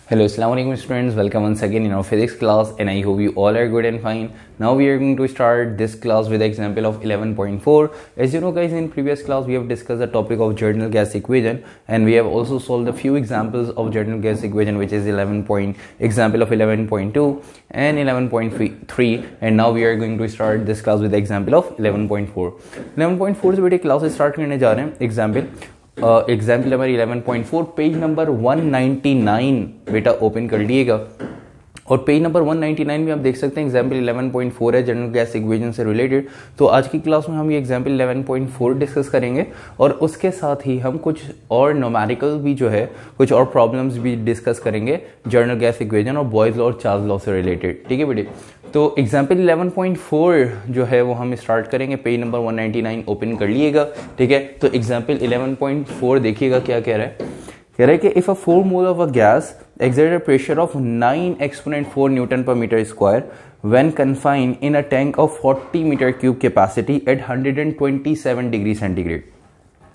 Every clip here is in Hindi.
Hello, Assalamu alaikum students. Welcome once again in our physics class and I hope you all are good and fine. Now we are going to start this class with the example of 11.4. As you know guys, in previous class we have discussed the topic of Joule gas equation and we have also solved a few examples of Joule gas equation, which is example of 11.2 and 11.3, and now we are going to start this class with the example of 11.4. 11.4 से बेटे क्लास स्टार्ट करने जा रहे हैं एग्जाम्पल नंबर 11.4 पेज नंबर 199 बेटा ओपन कर लीजिएगा। और पेज नंबर 199 में आप देख सकते हैं एग्जाम्पल 11.4 है जनरल गैस इक्वेशन से रिलेटेड। तो आज की क्लास में हम ये एग्जाम्पल 11.4 डिस्कस करेंगे और उसके साथ ही हम कुछ और न्यूमेरिकल भी जो है कुछ और प्रॉब्लम्स भी डिस्कस करेंगे जनरल गैस इक्वेशन और बॉयज लॉ और चार्ल्स लॉ से रिलेटेड। ठीक है बेटे, तो एग्जाम्पल 11.4 जो है वो हम स्टार्ट करेंगे। पेज नंबर 199 ओपन कर लिएगा। ठीक है, तो एग्जाम्पल 11.4 देखिएगा क्या कह रहा है। कह रहा है कि if a 4 mole of a gas exert a pressure of 9 exponent 4 Newton per meter square when confined in a tank of 40 meter cube capacity at 127 degree centigrade।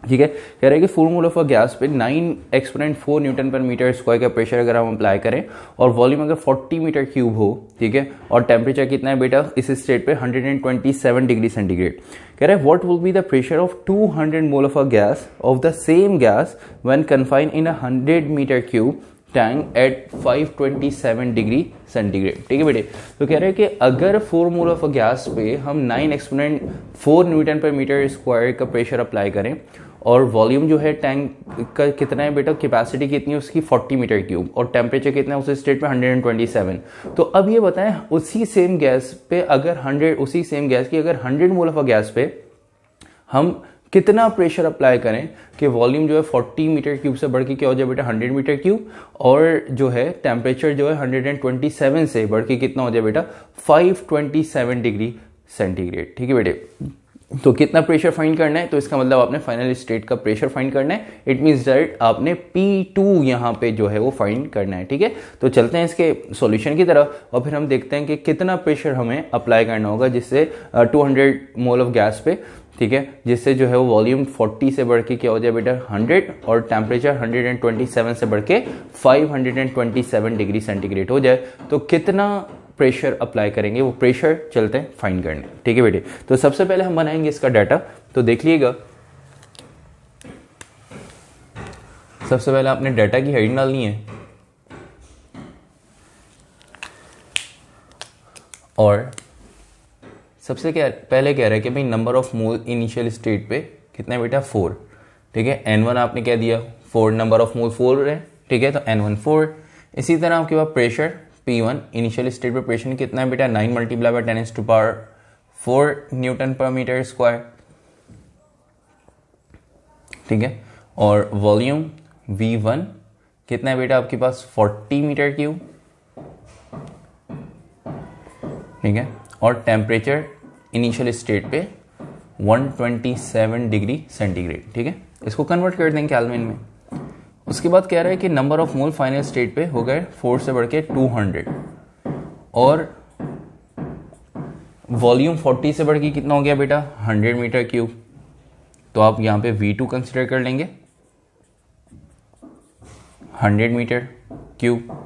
ठीक है, कह रहा है कि 4 मोल ऑफ अ गैस पे 9 एक्सपोनेंट 4 न्यूटन पर मीटर स्क्वायर का प्रेशर अगर हम अप्लाई करें और वॉल्यूम अगर 40 मीटर क्यूब हो, ठीक है, और टेम्परेचर कितना है बेटा इस स्टेट पे 127 डिग्री सेंटीग्रेड। कह रहा है what will be the pressure of 200 mole of a gas of the same gas when confined in a 100 metre cube tank at 527 degree centigrade. ठीक है बेटे, तो कह रहे हैं कि अगर 4 मोल ऑफ अ गैस पे हम 9 एक्सपोनेंट 4 न्यूटन पर मीटर स्क्वायर का प्रेशर अप्लाई करें और वॉल्यूम जो है टैंक का कितना है बेटा, कैपेसिटी कितनी है उसकी 40 मीटर क्यूब और टेम्परेचर कितना है उस स्टेट पे 127। तो अब ये बताएं उसी सेम गैस पे अगर 100 मोल ऑफ अ गैस पे हम कितना प्रेशर अप्लाई करें कि वॉल्यूम जो है 40 मीटर क्यूब से बढ़ के क्या हो जाए बेटा 100 मीटर क्यूब और जो है टेम्परेचर जो है 127 से बढ़ के कितना हो जाए बेटा 527 डिग्री सेंटीग्रेड। ठीक है बेटे, तो कितना प्रेशर फाइंड करना है, तो इसका मतलब आपने फाइनल स्टेट का प्रेशर फाइंड करना है। इट मींस दैट आपने P2 यहाँ पे जो है वो फाइंड करना है। ठीक है, तो चलते हैं इसके सॉल्यूशन की तरफ और फिर हम देखते हैं कि कितना प्रेशर हमें अप्लाई करना होगा जिससे 200 मोल ऑफ गैस पे, ठीक है, जिससे जो है वो वॉल्यूम 40 से बढ़ के क्या हो जाए बेटा 100 और टेम्परेचर 127 से बढ़ के 527 डिग्री सेंटीग्रेड हो जाए। तो कितना प्रेशर अप्लाई करेंगे वो प्रेशर चलते हैं फाइंड करने। ठीक है बेटे, तो सबसे पहले हम बनाएंगे इसका डाटा। तो देख लीजिएगा, सबसे पहले आपने डाटा की हेडिंग डालनी है और सबसे पहले कह रहा है कि भाई number of mole initial state पे कितना है बेटा 4। ठीक है, N1 आपने क्या दिया 4, नंबर ऑफ मोल 4 है। ठीक है, तो N1 4। इसी तरह आपके पास प्रेशर P1 इनिशियल स्टेट पे प्रेशर कितना है बेटा 9 मल्टीप्लाई बाय 10⁴ न्यूटन पर मीटर स्क्वायर। ठीक है, और वॉल्यूम V1 कितना है बेटा आपके पास 40 मीटर क्यूब। ठीक है, और टेम्परेचर इनिशियल स्टेट पे 127 डिग्री सेंटीग्रेड। ठीक है, इसको कन्वर्ट कर देंगे केल्विन में। उसके बाद कह रहा है कि number of mole final state पे हो गए 4 से बढ़ के 200 और वॉल्यूम 40 से बढ़ के कितना हो गया बेटा 100 मीटर क्यूब। तो आप यहां पे V2 कंसिडर कर लेंगे 100 मीटर क्यूब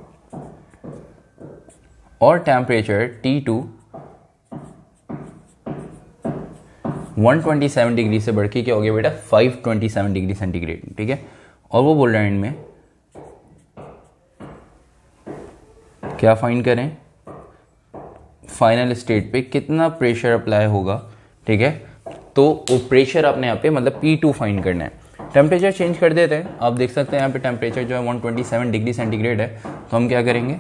और टेम्परेचर T2 127 डिग्री से बढ़ के क्या हो गया बेटा 527 डिग्री सेंटीग्रेड। ठीक है, और वो बोल रहे हैं इनमें क्या फाइंड करें फाइनल स्टेट पे कितना प्रेशर अप्लाई होगा। ठीक है, तो वो प्रेशर आपने यहाँ पे मतलब P2 फाइंड करना है। टेम्परेचर चेंज कर देते हैं, आप देख सकते हैं यहाँ पे टेम्परेचर जो है 127 डिग्री सेंटीग्रेड है। तो हम क्या करेंगे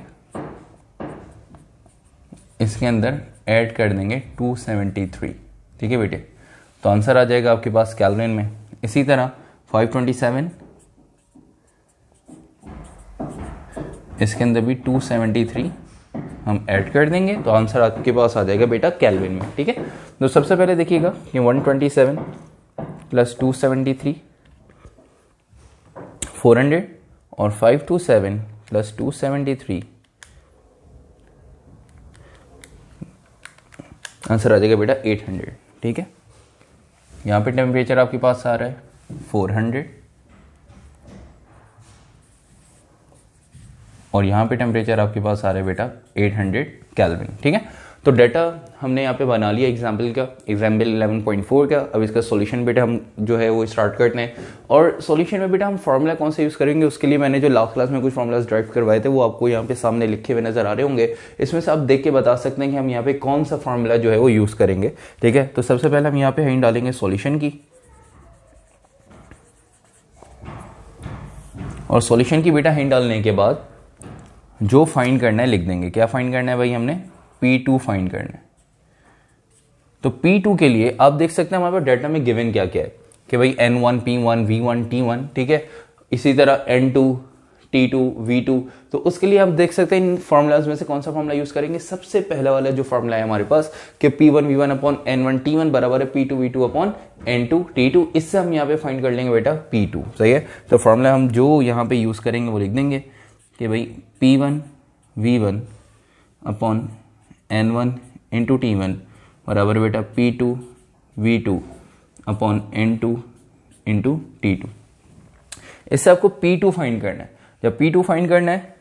इसके अंदर ऐड कर देंगे 273। ठीक है बेटे, तो आंसर आ जाएगा आपके पास केल्विन में। इसी तरह 527 इसके अंदर भी 273 हम ऐड कर देंगे तो आंसर आपके पास आ जाएगा बेटा केल्विन में। ठीक है, तो सबसे पहले देखिएगा कि 127 प्लस 273 400 और 527 प्लस 273 आंसर आ जाएगा बेटा 800। ठीक है, यहाँ पे टेम्परेचर आपके पास आ रहा है 400 और यहाँ पे टेम्परेचर आपके पास आ रहा है बेटा 800 केल्विन। ठीक है, तो डाटा हमने यहाँ पे बना लिया एग्जाम्पल का, एग्जाम्पल 11.4 का। अब इसका सॉल्यूशन बेटा हम जो है वो स्टार्ट करते हैं। और सॉल्यूशन में बेटा हम फार्मूला कौन सा यूज़ करेंगे, उसके लिए मैंने जो लास्ट क्लास में कुछ फार्मूलाज ड्राइव करवाए थे वो आपको यहाँ पे सामने लिखे हुए नजर आ रहे होंगे। इसमें से आप देख के बता सकते हैं कि हम यहाँ पे कौन सा फार्मूला जो है वो यूज़ करेंगे। ठीक है, तो सबसे पहले हम यहाँ पे हाइन डालेंगे सॉल्यूशन की, और सॉल्यूशन की बेटा हाइन डालने के बाद जो फाइंड करना है लिख देंगे। क्या फाइंड करना है भाई, हमने P2 फाइंड करना है। तो P2 के लिए आप देख सकते हैं हमारे पास डाटा में गिवन क्या क्या है कि भाई N1 P1 V1 T1, ठीक है, इसी तरह N2 T2 V2। तो उसके लिए आप देख सकते हैं इन फॉर्मूलाज में से कौन सा फॉर्मूला यूज करेंगे। सबसे पहला वाला जो फॉर्मूला है हमारे पास कि P1 V1 upon N1 T1 बराबर है P2 V2 upon N2 T2। इससे हम यहाँ पे फाइंड कर लेंगे बेटा P2। सही है, तो फॉर्मूला हम जो यहाँ पे यूज करेंगे वो लिख देंगे कि भाई P1 V1 upon N1 into T1 बराबर बेटा P2 V2 upon N2 into T2। इससे आपको P2 फाइंड करना है। जब P2 फाइंड करना है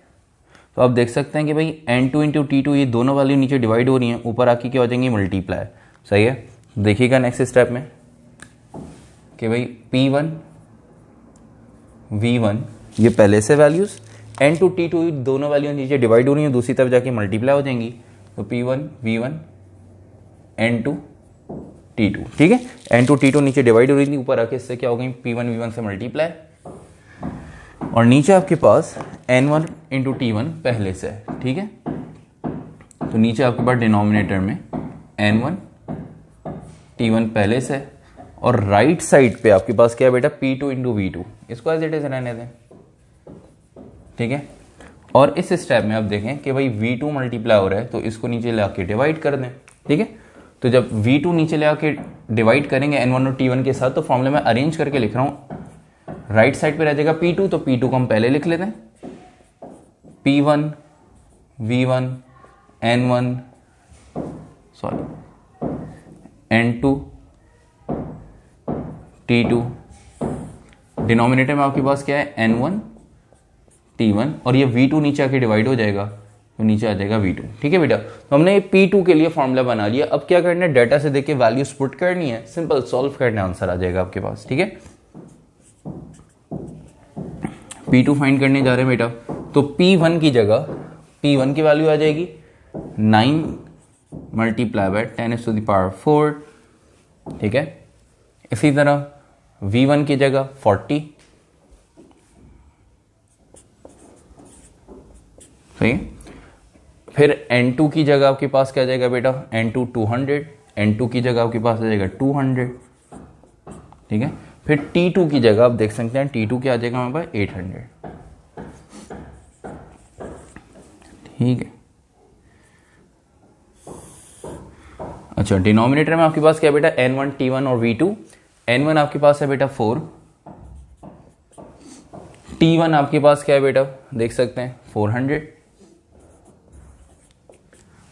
तो आप देख सकते हैं कि भाई N2 इंटू T2 ये दोनों वैल्यू नीचे डिवाइड हो रही हैं, ऊपर आके क्या हो जाएंगी मल्टीप्लाई। सही है, देखिएगा नेक्स्ट स्टेप में कि भाई P1 V1 ये पहले से वैल्यूज, N2 T2 दोनों वैल्यू नीचे डिवाइड हो रही हैं, दूसरी तरफ जाके मल्टीप्लाई हो जाएंगी। तो P1 V1 N2 T2। ठीक है, N2 T2 नीचे डिवाइड हो रही थी, ऊपर आके इससे क्या हो गई P1 V1 से मल्टीप्लाई, और नीचे आपके पास N1 इंटू T1 पहले से है। ठीक है, तो नीचे आपके पास डिनोमिनेटर में N1 T1 पहले से है, और राइट साइड पे आपके पास क्या है बेटा P2 इंटू V2। इसको एज इट इज रहने दें। ठीक है, और इस स्टेप में आप देखें कि भाई V2 मल्टीप्लाई हो रहा है तो इसको नीचे ले आके डिवाइड कर दें। ठीक है, तो जब V2 नीचे ले आके डिवाइड करेंगे N1 और T1 के साथ, तो फॉर्मूले में अरेंज करके लिख रहा हूं। राइट साइड पे रह जाएगा P2, तो P2 को हम पहले लिख लेते हैं P1 V1 N1 N2 T2। Denominator में आपके पास क्या है N1 T1, और ये V2 नीचे आके डिवाइड हो जाएगा तो नीचे आ जाएगा V2। ठीक है बेटा, तो हमने P2 के लिए फॉर्मूला बना लिया। अब क्या करना है, डाटा से देख के वैल्यूज पुट करनी है, सिंपल सॉल्व करना है, आंसर आ जाएगा आपके पास। ठीक है, P2 फाइंड करने जा रहे हैं बेटा, तो P1 की जगह P1 की वैल्यू आ जाएगी 9 मल्टीप्लाई बाय 10⁴। ठीक है, इसी तरह V1 की जगह 40। सही, फिर N2 की जगह आपके पास क्या आ जाएगा बेटा, N2 200, N2 की जगह आपके पास आ जाएगा 200। ठीक है, फिर T2 की जगह आप देख सकते हैं T2 क्या आ जाएगा हमारे पास 800। ठीक है, अच्छा, डिनोमिनेटर में आपके पास क्या है बेटा N1 T1 और V2। N1 आपके पास है बेटा 4, T1 आपके पास क्या है बेटा देख सकते हैं 400,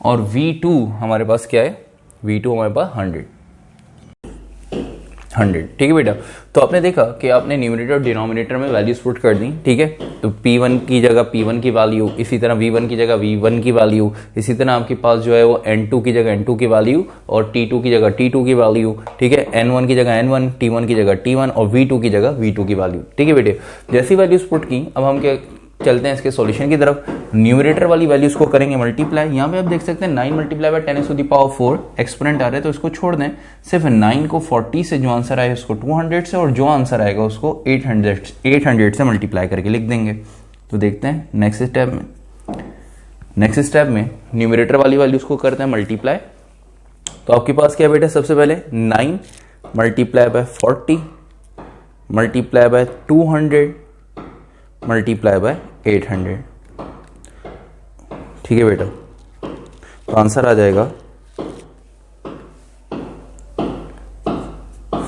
और V2 हमारे पास क्या है, V2 हमारे पास 100। ठीक है बेटा, तो आपने देखा कि आपने न्यूमरेटर और डिनोमिनेटर में वैल्यूज पुट कर दी। ठीक है, तो P1 की जगह P1 की वैल्यू, इसी तरह V1 की जगह V1 की वैल्यू, इसी तरह आपके पास जो है वो N2 की जगह N2 की वैल्यू, और T2 की जगह T2 की वैल्यू। ठीक है, N1 की जगह N1, T1 की जगह T1, और V2 की जगह V2 की वैल्यू। ठीक है बेटे, जैसी वैल्यूज पुट की, अब हम क्या चलते हैं इसके सॉल्यूशन की तरफ। न्यूमरेटर वाली वैल्यूज को करेंगे मल्टीप्लाई। यहाँ पे आप देख सकते हैं 9 मल्टीप्लाई बाय 10⁴ एक्सपोनेंट आ रहा है, तो इसको छोड़ दें। सिर्फ 9 को 40 से जो आंसर आएगा उसको 200 से, और जो आंसर आएगा उसको 800 से मल्टीप्लाई करके लिख देंगे। तो देखते हैं नेक्स्ट स्टेप में न्यूमरेटर वाली वैल्यूज को करते हैं मल्टीप्लाई। तो आपके पास क्या है बेटा, सबसे पहले 9 multiply by 40 multiply by 200 multiply by 800। ठीक है बेटा, तो आंसर आ जाएगा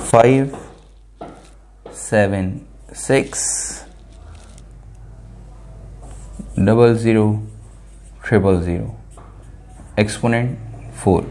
5760000 एक्सपोनेंट 4।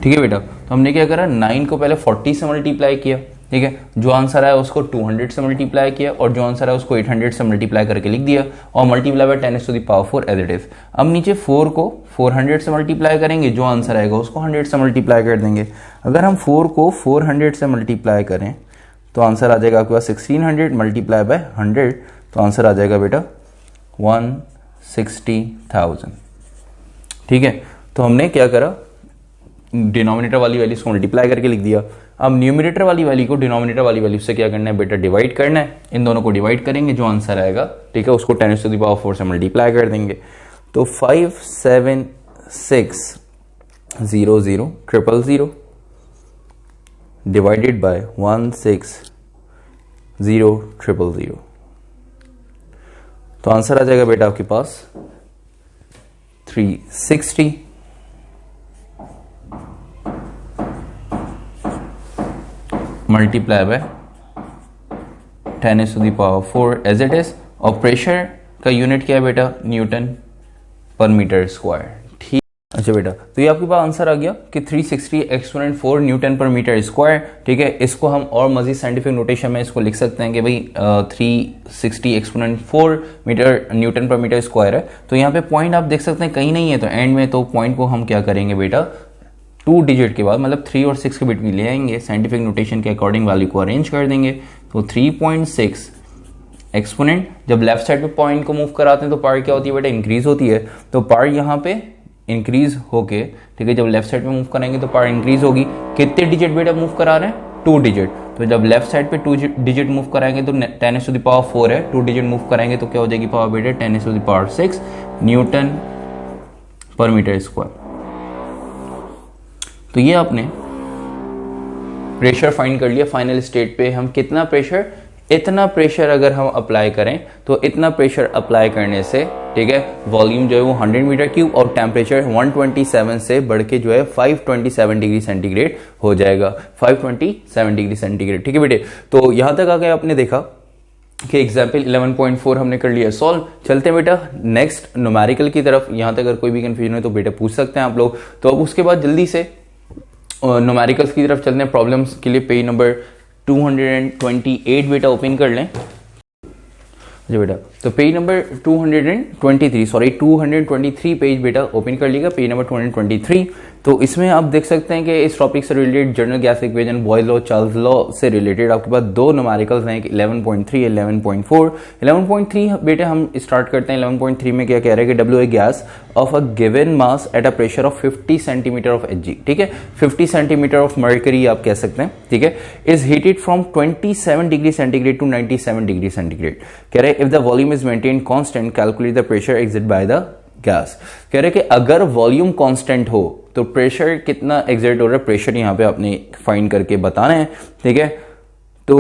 ठीक है बेटा, तो हमने क्या करा, 9 को पहले 40 से मल्टीप्लाई किया। ठीक है, जो आंसर आया उसको 200 से मल्टीप्लाई किया और जो आंसर आया उसको 800 से मल्टीप्लाई करके लिख दिया और multiply by 10⁻⁴ as it is. अब नीचे 4 को 400 से मल्टीप्लाई करेंगे, जो आंसर आएगा उसको 100 से मल्टीप्लाई कर देंगे। अगर हम 4 को 400 से मल्टीप्लाई करें तो आंसर आ जाएगा आपके पास 1600 मल्टीप्लाई बाय 100, तो आंसर आ जाएगा बेटा 160,000। ठीक है, तो हमने क्या करा, डिनोमिनेटर वाली वैल्यूज को मल्टीप्लाई करके लिख दिया। अब न्यूमरेटर वाली वैल्यू को डिनोमिनेटर वाली वैल्यू से क्या करना है बेटा, डिवाइड करना है। इन दोनों को डिवाइड करेंगे, जो आंसर आएगा ठीक है उसको 10⁻⁴ से मल्टीप्लाई कर देंगे। तो 5760000 डिवाइडेड बाय 1600000, तो आंसर आ जाएगा बेटा आपके पास 360 multiply by 10⁻⁴ as it is. और प्रेशर का यूनिट क्या है बेटा, न्यूटन पर मीटर स्क्वायर। ठीक, अच्छा बेटा, तो ये आपके पास आंसर आ गया कि 360 एक्सपोनेंट 4 न्यूटन पर मीटर स्क्वायर। ठीक है, इसको हम और मजीद साइंटिफिक नोटेशन में इसको लिख सकते हैं कि भाई 360 एक्सपोनेंट 4 मीटर न्यूटन पर मीटर स्क्वायर है। तो यहाँ पे पॉइंट आप देख सकते हैं कहीं नहीं है, तो एंड में तो पॉइंट को हम क्या करेंगे बेटा, 2 डिजिट के बाद मतलब 3 और 6 के बीच में ले आएंगे, साइंटिफिक नोटेशन के अकॉर्डिंग वैल्यू को अरेंज कर देंगे। तो 3.6 एक्सपोनेंट, जब लेफ्ट साइड पे पॉइंट को मूव कराते हैं तो पावर क्या होती है बेटा, इंक्रीज होती है। तो पावर यहाँ पे इंक्रीज होके, ठीक है, जब लेफ्ट साइड पे मूव करेंगे तो पावर इंक्रीज होगी। कितने डिजिट बेटा मूव करा रहे हैं, 2 डिजिट। तो जब लेफ्ट साइड पे 2 डिजिट मूव कराएंगे तो 10⁻⁴ है, 2 डिजिट मूव कराएंगे तो क्या हो जाएगी पावर बेटा, 10⁻⁶ न्यूटन पर मीटर स्क्वायर। तो ये आपने प्रेशर फाइंड कर लिया। फाइनल स्टेट पे हम कितना प्रेशर, इतना प्रेशर अगर हम अप्लाई करें तो इतना प्रेशर अप्लाई करने से, ठीक है, वॉल्यूम जो है वो 100 मीटर क्यूब और टेम्परेचर 127 से बढ़ के जो है 527 डिग्री सेंटीग्रेड हो जाएगा, 527 डिग्री सेंटीग्रेड। ठीक है बेटे, तो यहां तक आगे आपने देखा कि एग्जाम्पल 11.4 हमने कर लिया सॉल्व। चलते हैं बेटा नेक्स्ट न्यूमेरिकल की तरफ। यहां तक अगर कोई भी कंफ्यूजन है तो बेटा पूछ सकते हैं आप लोग। तो अब उसके बाद जल्दी से न्यूमेरिकल्स की तरफ चलते हैं। प्रॉब्लम्स के लिए पेज नंबर 228 बेटा ओपन कर लें जी बेटा। तो पेज नंबर 223 पेज बेटा ओपन कर लीजिएगा, पेज नंबर 223। तो इसमें आप देख सकते हैं कि इस टॉपिक से related general gas equation, boys law, Charles law से रिलेटेड आपके पास 2 न्यूमेरिकल्स हैं, 11.3 11.4। 11.3 बेटे हम स्टार्ट करते हैं। 11.3 में क्या कह रहे हैं कि WA gas of a given mass at a pressure of 50 centimetre of Hg, ठीक है, 50 सेंटीमीटर ऑफ मर्करी आप कह सकते हैं, ठीक है, is heated from 27 degree centigrade to 97 degree centigrade. कह रहे if the volume is maintain constant calculate the pressure exit by the gas. कह रहे कि अगर वॉल्यूम कांस्टेंट हो तो प्रेशर कितना एक्सर्ट हो रहा है, प्रेशर यहां पे आपने फाइंड करके बताना है, ठीक है। तो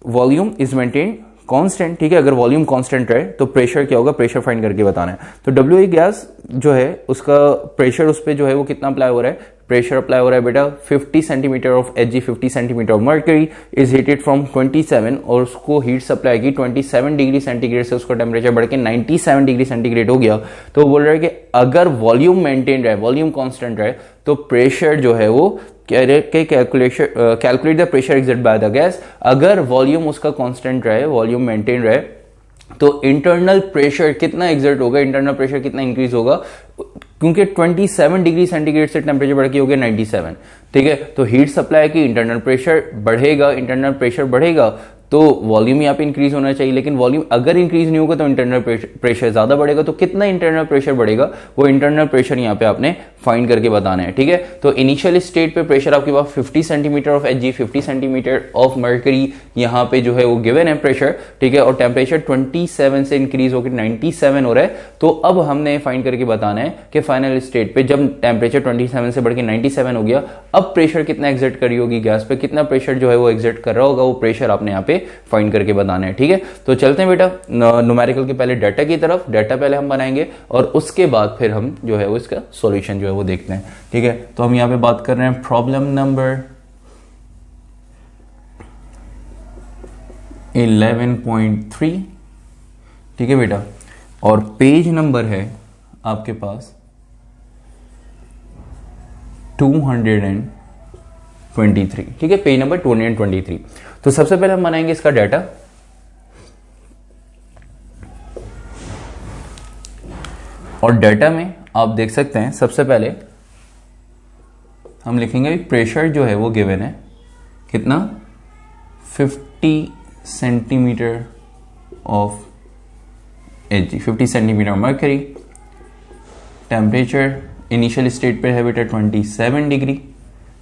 वॉल्यूम इज मेंटेन कांस्टेंट, ठीक है, अगर वॉल्यूम कांस्टेंट रहे तो प्रेशर क्या होगा, प्रेशर फाइंड करके बताना है। तो WA गैस जो है उसका प्रेशर उस पे जो है वो कितना अप्लाई हो रहा है, प्रेशर अप्लाई हो रहा है बेटा 50 centimetre of Hg, 50 centimetre of mercury is heated from 27 और उसको हीट सप्लाई की 27 डिग्री सेंटीग्रेड से उसका टेम्परेचर बढ़ के 97 डिग्री सेंटीग्रेड हो गया। तो बोल रहा है कि अगर वॉल्यूम मेंटेन रहे, वॉल्यूम कांस्टेंट रहे तो प्रेशर जो है वो calculate the pressure exert bye the gas. अगर वॉल्यूम उसका कांस्टेंट रहे, वॉल्यूम मेंटेन रहे तो इंटरनल प्रेशर कितना एक्सर्ट होगा, इंटरनल प्रेशर कितना इंक्रीज होगा, क्योंकि 27 डिग्री सेंटीग्रेड से टेम्परेचर बढ़ के हो गया 97, ठीक है। तो हीट सप्लाई की इंटरनल प्रेशर बढ़ेगा, इंटरनल प्रेशर बढ़ेगा तो वॉल्यूम यहाँ पे इंक्रीज होना चाहिए, लेकिन वॉल्यूम अगर इंक्रीज नहीं होगा तो इंटरनल प्रेशर ज्यादा बढ़ेगा। तो कितना इंटरनल प्रेशर बढ़ेगा, वो इंटरनल प्रेशर यहाँ पे आपने फाइंड करके बताना है, ठीक है। तो इनिशियल स्टेट पे प्रेशर आपके पास 50 centimetre of Hg, 50 centimetre of mercury यहाँ पे जो है वो गिवन है प्रेशर, ठीक है, और टेम्परेचर 27 से इंक्रीज होकर 97 हो रहा है। तो अब हमने फाइंड करके बताना है कि फाइनल स्टेट पे जब टेम्परेचर 27 से बढ़ के 97 हो गया, अब प्रेशर कितना एक्सर्ट करी होगी गैस पे, कितना प्रेशर जो है वो एक्सर्ट कर रहा होगा, वो प्रेशर आपने यहाँ पे फाइंड करके बताना है, ठीक है। तो चलते हैं बेटा न्यूमेरिकल के पहले डाटा की तरफ। डाटा पहले हम बनाएंगे और उसके बाद फिर हम जो है वो इसका सॉल्यूशन जो है वो देखते हैं, ठीक है। तो हम यहाँ पे बात कर रहे हैं प्रॉब्लम नंबर 11.3, ठीक है बेटा, और पेज नंबर है आपके पास 228। 223, ठीक है, पेज नंबर 223। तो सबसे पहले हम बनाएंगे इसका डाटा। और डाटा में आप देख सकते हैं सबसे पहले हम लिखेंगे प्रेशर जो है वो गिवन है कितना 50 centimetre of Hg, 50 centimetre mercury. Temperature initial state पे है बेटा 27 डिग्री,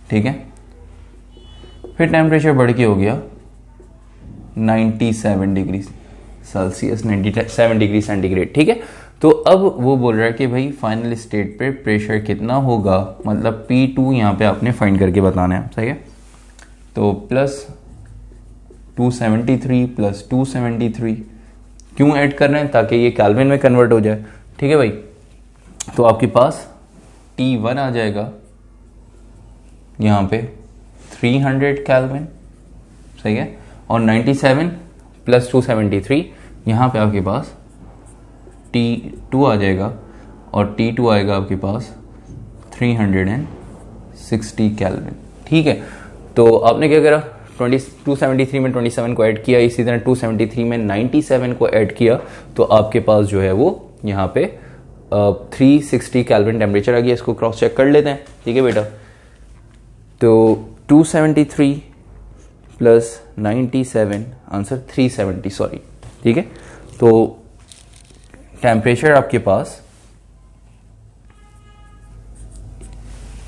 ठीक है। फिर टेम्परेचर बढ़ के हो गया 97 डिग्री सेल्सियस, 97 डिग्री सेंटीग्रेड, ठीक है। तो अब वो बोल रहा है कि भाई फाइनल स्टेट पे प्रेशर कितना होगा, मतलब P2 यहाँ पे आपने फाइंड करके बताना है, सही है। तो प्लस 273 प्लस 273 क्यों ऐड कर रहे हैं, ताकि ये केल्विन में कन्वर्ट हो जाए, ठीक है भाई। तो आपके पास T1 आ जाएगा यहाँ पे 300 केल्विन, सही है। और 97 प्लस 273 यहाँ पे आपके पास T2 आ जाएगा, और T2 आएगा आपके पास 360 केल्विन, ठीक है। तो आपने क्या करा, 273 में 27 को ऐड किया, इसी तरह 273 में 97 को ऐड किया, तो आपके पास जो है वो यहाँ पे 360 केल्विन टेम्परेचर आ गया। इसको क्रॉस चेक कर लेते हैं, ठीक है बेटा। तो 273 प्लस 97 आंसर 370, सॉरी, ठीक है। तो टेम्परेचर आपके पास,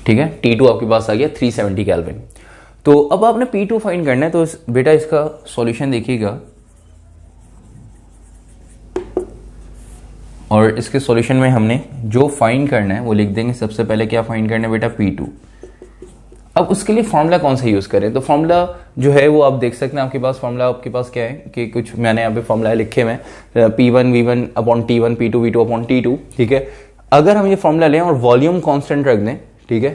ठीक है, T2 आपके पास आ गया 370 केल्विन। तो अब आपने P2 फाइंड करना है, तो बेटा इसका सॉल्यूशन देखिएगा, और इसके सॉल्यूशन में हमने जो फाइंड करना है वो लिख देंगे। सबसे पहले क्या फाइंड करना है बेटा, P2। अब उसके लिए फॉर्मूला कौन सा यूज करें, तो फॉर्मूला जो है वो आप देख सकते हैं, आपके पास फॉर्मूला आपके पास क्या है कि कुछ मैंने यहाँ पे फॉर्मूला लिखे हुए हैं, P1 V1 upon T1, P2 V2 upon T2, ठीक है। अगर हम ये फॉर्मूला लें और वॉल्यूम कांस्टेंट रख दें, ठीक है,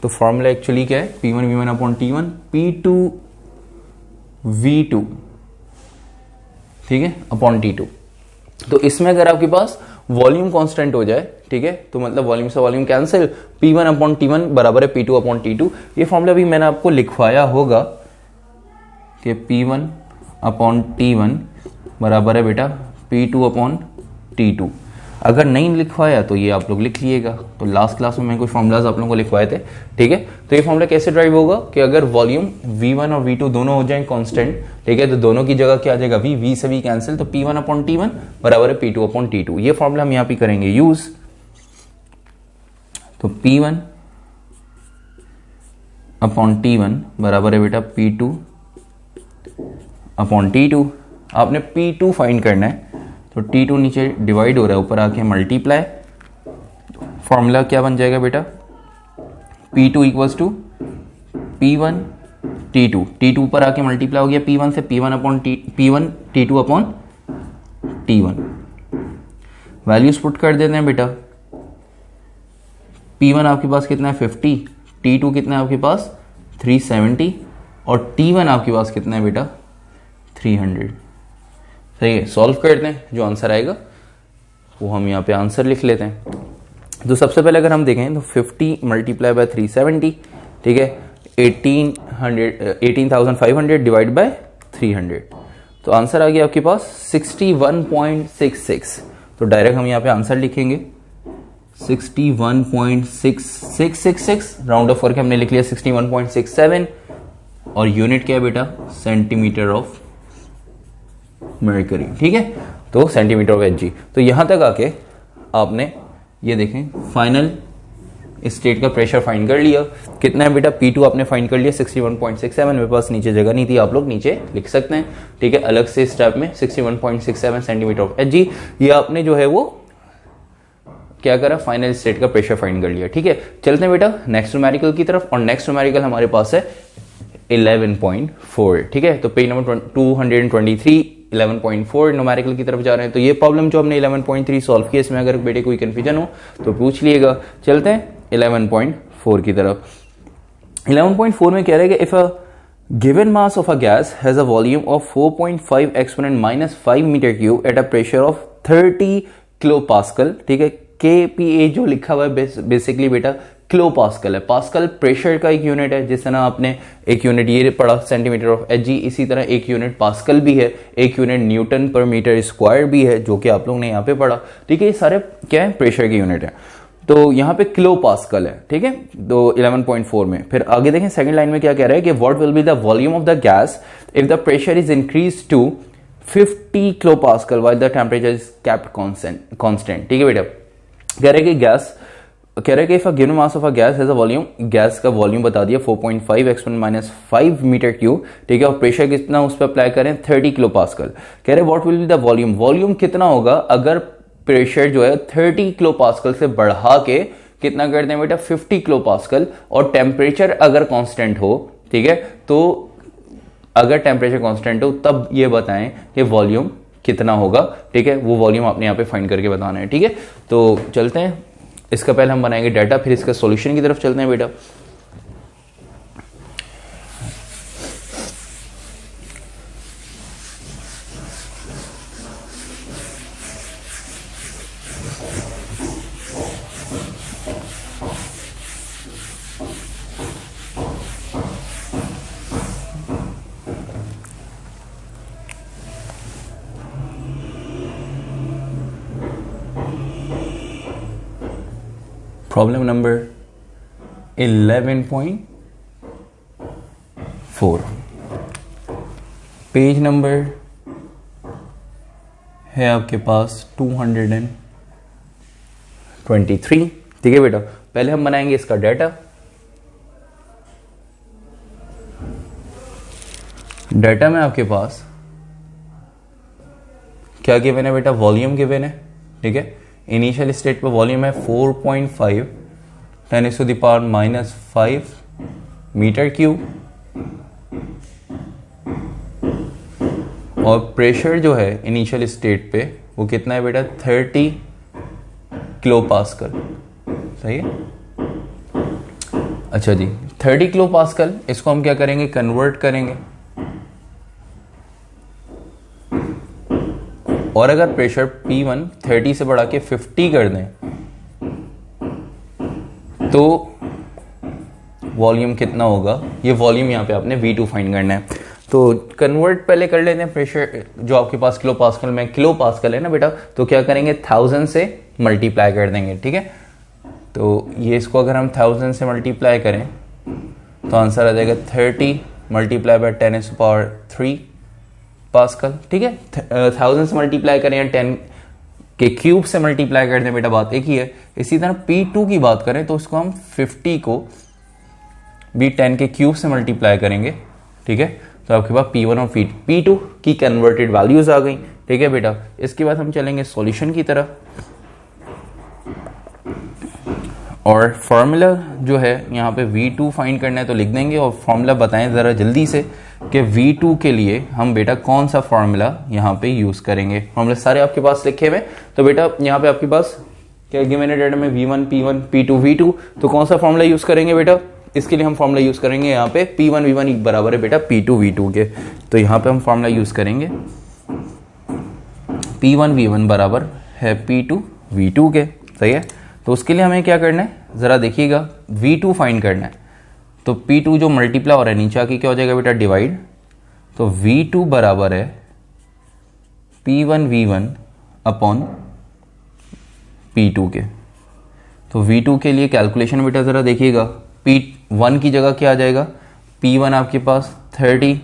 तो फॉर्मूला एक्चुअली क्या है, P1 V1 upon T1 P2 V2, ठीक है, अपॉन T2। तो इसमें अगर आपके पास वॉल्यूम कांस्टेंट हो जाए, ठीक है, तो मतलब वॉल्यूम से volume cancel, P1 upon T1 बराबर है P2 अपॉन T2। ये फॉर्मूला भी मैंने आपको लिखवाया होगा कि P1 अपॉन T1 बराबर है बेटा P2 अपॉन T2। अगर नहीं लिखवाया तो ये आप लोग लिख लीजिएगा। तो लास्ट क्लास में मैं कुछ फॉर्मूलाज आप लोगों को लिखवाए थे, ठीक है। तो ये फॉर्मूला कैसे ड्राइव होगा कि अगर वॉल्यूम V1 और V2 दोनों हो जाएं कांस्टेंट, ठीक है, तो दोनों की जगह क्या आ जाएगा, V से V कैंसिल, तो P1 अपॉन T1 बराबर है P2 अपॉन T2। ये फॉर्मूला हम यहाँ पे करेंगे यूज। तो P1 अपॉन T1 बराबर है बेटा P2 अपॉन T2। आपने P2 फाइंड करना है, तो T2 नीचे डिवाइड हो रहा है, ऊपर आके मल्टीप्लाई। फॉर्मूला क्या बन जाएगा बेटा, P2 equals to P1 T2, T2 ऊपर आके मल्टीप्लाई हो गया P1 से, P1 upon P1 T2 upon T1। Values put कर देते हैं बेटा। P1 आपके पास कितना है 50, T2 कितना है आपके पास 370, और T1 आपके पास कितना है बेटा 300। सही है, सॉल्व करते हैं, जो आंसर आएगा वो हम यहाँ पे आंसर लिख लेते हैं। तो सबसे पहले अगर हम देखें तो 50 मल्टीप्लाई बाय 370, ठीक है, 18,500 डिवाइड बाय 300, तो आंसर आ गया आपके पास 61.66। तो डायरेक्ट हम यहाँ पे आंसर लिखेंगे 61.6666, राउंड ऑफ करके हमने लिख लिया 61.67, और यूनिट क्या है बेटा, सेंटीमीटर ऑफ मर्करी, ठीक है, तो सेंटीमीटर ऑफ Hg। तो यहां तक आके आपने ये देखें फाइनल स्टेट का प्रेशर फाइंड कर लिया। कितना है बेटा, P2 आपने फाइंड कर लिया 61.67। मेरे पास नीचे जगह नहीं थी, आप लोग नीचे लिख सकते हैं, ठीक है, अलग से स्टेप में 61.67 सेंटीमीटर ऑफ Hg। ये आपने जो है वो क्या करा, फाइनल स्टेट का प्रेशर फाइंड कर लिया, ठीक है। चलते हैं बेटा नेक्स्ट न्यूमेरिकल की तरफ, और नेक्स्ट न्यूमेरिकल हमारे पास है 11.4, ठीक है। तो पेज नंबर 223 11.4 न्यूमेरिकल की तरफ जा रहे हैं। तो ये प्रॉब्लम जो हमने 11.3 सॉल्व किया, इसमें अगर बेटे कोई कंफ्यूजन हो तो पूछ लिएगा। चलते हैं 11.4 की तरफ। 11.4 में कह रहे हैं कि if a given mass of a gas has a volume of 4.5 exponent minus 5 metre cube at a pressure of 30 kilo pascal, ठीक है। KPA जो लिखा हुआ है बेसिकली बेटा किलो पास्कल है। पास्कल प्रेशर का एक यूनिट है, जिस तरह आपने एक यूनिट ये पढ़ा सेंटीमीटर ऑफ एचजी, इसी तरह एक यूनिट पास्कल भी है, एक यूनिट न्यूटन पर मीटर स्क्वायर भी है, जो कि आप लोग ने यहाँ पे पढ़ा। ठीक है, ये सारे क्या है, प्रेशर के यूनिट है। तो यहाँ पे किलो पास्कल है। ठीक है, तो 11.4 में फिर आगे देखें सेकंड लाइन में क्या कह रहा है कि what will be the volume of the gas if the pressure is increase to 50 kilo pascal while the temperature is kept constant. ठीक है बेटा, कह रहे कि गैस, कह रहे कि if a given mass of a gas has a volume, gas का वॉल्यूम बता दिया 4.5 एक्सपोनेंट -5 मीटर क्यूब। ठीक है, और प्रेशर कितना उस पर अप्लाई करें 30 किलो पास्कल। कह रहे what will be the volume, volume कितना होगा अगर प्रेशर जो है 30 किलो पास्कल से बढ़ा के कितना कर दें बेटा 50 किलो पास्कल, और टेम्परेचर अगर कांस्टेंट हो। ठीक है, तो अगर टेम्परेचर कांस्टेंट हो तब ये बताएं कि वॉल्यूम कितना होगा। ठीक है, वो वॉल्यूम आपने यहाँ पे फाइंड करके बताना है। ठीक है, तो चलते हैं, इसका पहले हम बनाएंगे डाटा, फिर इसका सॉल्यूशन की तरफ चलते हैं बेटा। प्रॉब्लम नंबर 11.4, पेज नंबर है आपके पास 223। ठीक है बेटा, पहले हम बनाएंगे इसका डाटा। डाटा में आपके पास क्या गिवन है बेटा, वॉल्यूम गिवन है। ठीक है, इनिशियल स्टेट पर वॉल्यूम है 4.5 10⁻⁻5 मीटर क्यूब, और प्रेशर जो है इनिशियल स्टेट पे वो कितना है बेटा 30 किलो पास्कल। सही है, अच्छा जी 30 किलो पास्कल, इसको हम क्या करेंगे, कन्वर्ट करेंगे। और अगर प्रेशर P1 30 से बढ़ा के 50 कर दें तो वॉल्यूम कितना होगा, ये वॉल्यूम यहाँ पे आपने V2 फाइंड करना है। तो कन्वर्ट पहले कर लेते हैं, प्रेशर जो आपके पास किलो पास्कल में किलो पास्कल है ना बेटा, तो क्या करेंगे 1000 से मल्टीप्लाई कर देंगे। ठीक है, तो ये इसको अगर हम 1000 से मल्टीप्लाई करें तो आंसर आ जाएगा 30 मल्टीप्लाई बाय 10⁻³ पास्कल। ठीक है, 1000 से मल्टीप्लाई करें या 10 के क्यूब से मल्टीप्लाई कर दें बेटा, बात एक ही है। इसी तरह P2 की बात करें तो इसको हम 50 को भी 10 के क्यूब से मल्टीप्लाई करेंगे। ठीक है, तो आपके पास P1 और P2 की कन्वर्टेड वैल्यूज आ गई। ठीक है बेटा, इसके बाद हम चलेंगे सॉल्यूशन की तरफ, और फॉर्मूला जो है यहाँ पे V2 फाइंड करना है तो लिख देंगे, और फॉर्मूला बताएं ज़रा जल्दी से कि V2 के लिए हम बेटा कौन सा फॉर्मूला यहाँ पे यूज़ करेंगे। फॉर्मूला सारे आपके पास लिखे हुए, तो बेटा यहाँ पे आपके पास क्या गिवन है डाटा में V1 P1 P2 V2, तो कौन सा फॉर्मूला यूज़ करेंगे बेटा, इसके लिए हम फॉर्मूला यूज़ करेंगे यहाँ पे P1 V1 बराबर है बेटा P2 V2 के। तो यहाँ पे हम फॉर्मूला यूज़ करेंगे P1 V1 बराबर है P2 V2 के। सही है, तो उसके लिए हमें क्या करना है ज़रा देखिएगा, V2 फाइंड करना है। तो P2 जो मल्टीप्लाई हो रहा है नीचे आके क्या हो जाएगा बेटा डिवाइड, तो V2 बराबर है P1 V1 अपॉन P2 के। तो V2 के लिए कैलकुलेशन बेटा ज़रा देखिएगा, P1 की जगह क्या आ जाएगा, P1 आपके पास 30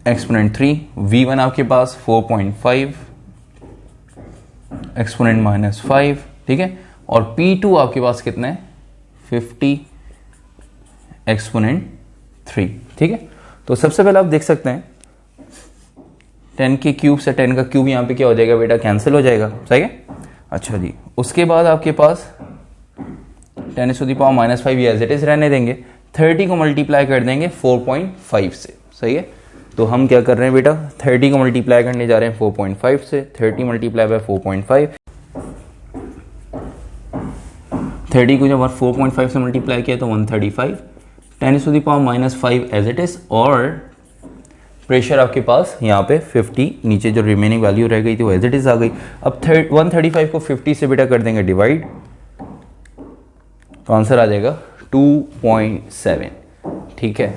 एक्सपोनेंट 3, V1 आपके पास 4.5 एक्सपोनेंट -5। ठीक है, और P2 आपके पास कितना है 50 एक्सपोनेंट 3। ठीक है, तो सबसे पहले आप देख सकते हैं 10 के क्यूब से 10 का क्यूब यहाँ पे क्या हो जाएगा बेटा, कैंसिल हो जाएगा। सही है, अच्छा जी, उसके बाद आपके पास 10⁻⁻5 एज इट इज रहने देंगे, 30 को मल्टीप्लाई कर देंगे 4.5 से। सही है, तो हम क्या कर रहे हैं बेटा 30 को मल्टीप्लाई करने जा रहे हैं 4.5 से, 30 मल्टीप्लाई बाय 4.5, 30 को जब 4.5 से मल्टीप्लाई किया तो 135, 10⁻⁻5 एज इट इज, और प्रेशर आपके पास यहाँ पे 50, नीचे जो रिमेनिंग वैल्यू रह गई थी वो एज इट इज आ गई। अब 135 को 50 से बेटा कर देंगे डिवाइड, तो आंसर आ जाएगा 2.7। ठीक है,